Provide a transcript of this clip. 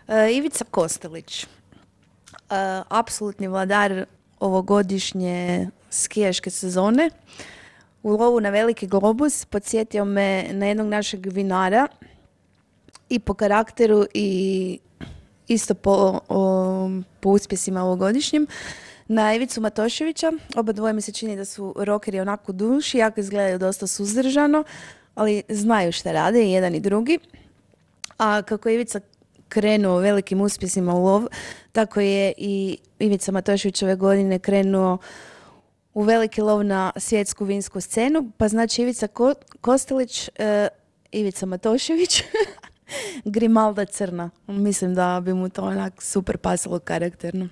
Ivica Kostelić, apsolutni vladar ovogodišnje skijaške sezone. U lovu na veliki globus podsjetio me na jednog našeg vinara i po karakteru i isto po uspjesima ovogodišnjim. Na Ivicu Matoševića, oba dvoje mi se čini da su rokeri onako u duši, jako izgledaju dosta suzdržano, ali znaju šta rade i jedan i drugi. A kako je Ivica krenuo velikim uspjesima u lov, tako je i Ivica Matošević ove godine krenuo u veliki lov na svjetsku vinsku scenu, pa znači Ivica Kostelić, Ivica Matošević, Grimalda crna. Mislim da bi mu to onak super pasalo karakterno.